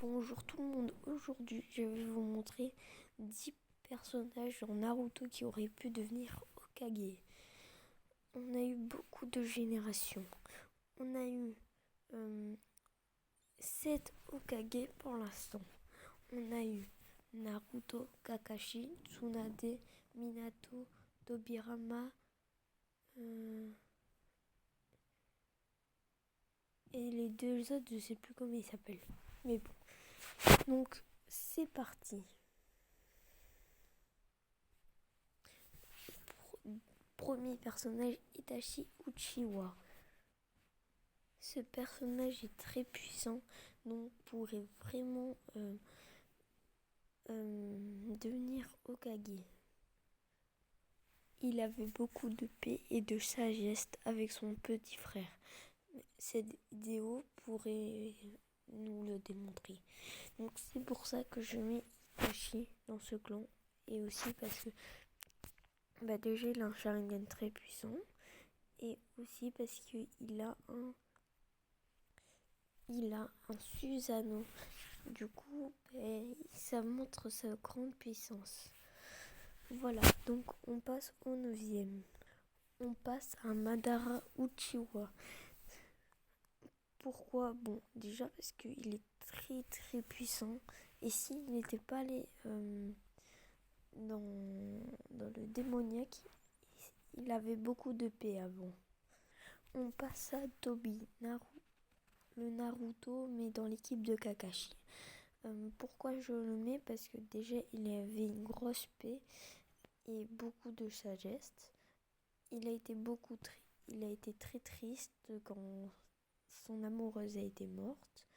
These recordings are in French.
Bonjour tout le monde, aujourd'hui je vais vous montrer 10 personnages en Naruto qui auraient pu devenir Hokage. On a eu beaucoup de générations. On a eu 7 Hokage pour l'instant. On a eu Naruto, Kakashi, Tsunade, Minato, Tobirama et les deux autres je sais plus comment ils s'appellent. Mais bon, donc c'est parti. Premier personnage, Itachi Uchiwa. Ce personnage est très puissant, donc pourrait vraiment devenir Hokage. Il avait beaucoup de paix et de sagesse avec son petit frère. Cette vidéo pourrait nous le démontrer. Donc c'est pour ça que je mets Itachi dans ce clan. Et aussi parce que déjà il a un Sharingan très puissant. Et aussi parce qu'il a un Susanoo. Du coup, ça montre sa grande puissance. Voilà, donc on passe au 9e. On passe à Madara Uchiwa. Pourquoi? Bon, déjà parce qu'il est très très puissant. Et s'il n'était pas allé dans le démoniaque, il avait beaucoup de paix avant. On passe à Tobi, le Naruto, mais dans l'équipe de Kakashi. Pourquoi je le mets? Parce que déjà il avait une grosse paix et beaucoup de sagesse. Il a été très triste quand son amoureuse a été morte.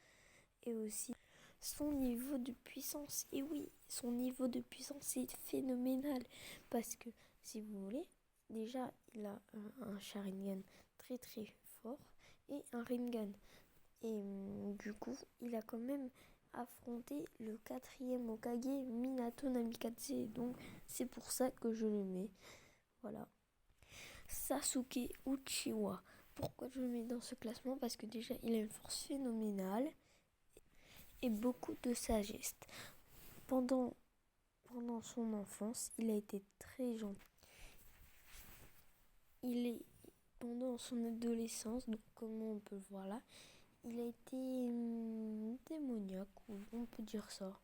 Et aussi son niveau de puissance. Et oui, son niveau de puissance est phénoménal. Parce que si vous voulez, déjà il a un Sharingan très très fort et un Rinnegan. Et du coup, il a quand même affronté le 4e Hokage, Minato Namikaze. Donc, c'est pour ça que je le mets. Voilà. Sasuke Uchiwa. Pourquoi je le mets dans ce classement? Parce que déjà, il a une force phénoménale et beaucoup de sagesse. Pendant son enfance, il a été très gentil. Pendant son adolescence, donc comme on peut le voir là, il a été démoniaque, on peut dire ça.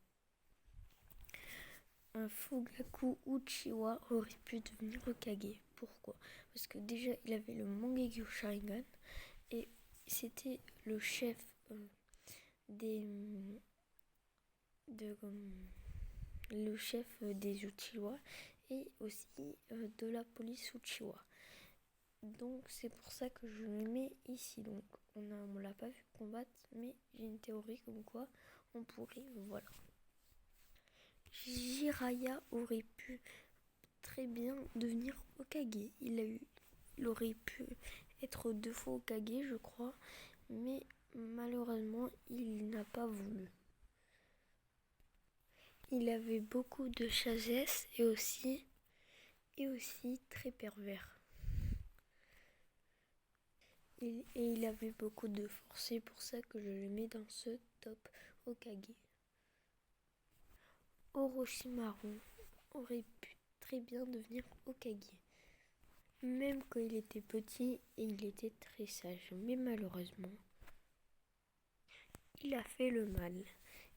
Un Fugaku Uchiwa aurait pu devenir Hokage. Pourquoi? Parce que déjà, il avait le Mangekyo Sharingan et c'était le chef des Uchiwa et aussi de la police Uchiwa. Donc c'est pour ça que je le mets ici. Donc on l'a pas vu combattre, mais j'ai une théorie comme quoi on pourrait, voilà. Jiraiya aurait pu très bien devenir Hokage. Il aurait pu être 2 fois Hokage, je crois, mais malheureusement il n'a pas voulu. Il avait beaucoup de sagesse et aussi très pervers. Et il avait beaucoup de force, c'est pour ça que je le mets dans ce top Hokage. Orochimaru aurait pu très bien devenir Hokage. Même quand il était petit et il était très sage. Mais malheureusement, il a fait le mal.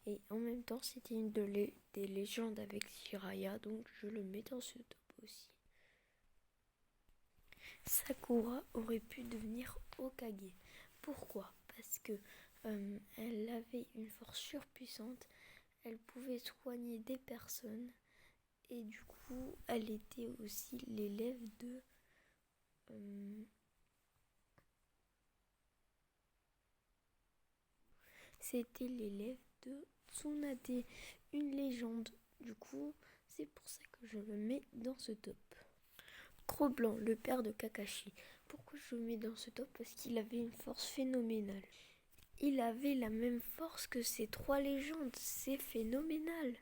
Et en même temps, c'était une des légendes avec Jiraiya, donc je le mets dans ce top aussi. Sakura aurait pu devenir Hokage. Pourquoi? Parce que elle avait une force surpuissante, elle pouvait soigner des personnes et du coup elle était aussi l'élève de c'était l'élève de Tsunade, une légende. Du coup, c'est pour ça que je le mets dans ce top. Cro-Blanc, le père de Kakashi. Pourquoi je le mets dans ce top? Parce qu'il avait une force phénoménale. Il avait la même force que ces 3 légendes. C'est phénoménal.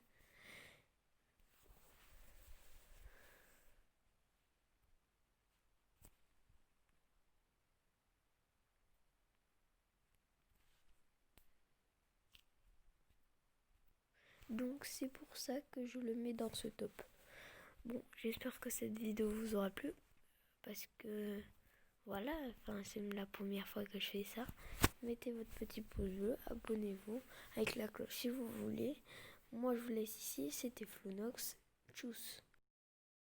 Donc c'est pour ça que je le mets dans ce top. Bon, j'espère que cette vidéo vous aura plu. Parce que voilà, c'est la première fois que je fais ça. Mettez votre petit pouce bleu, abonnez-vous avec la cloche si vous voulez. Moi je vous laisse ici, c'était Flounox. Tchuss.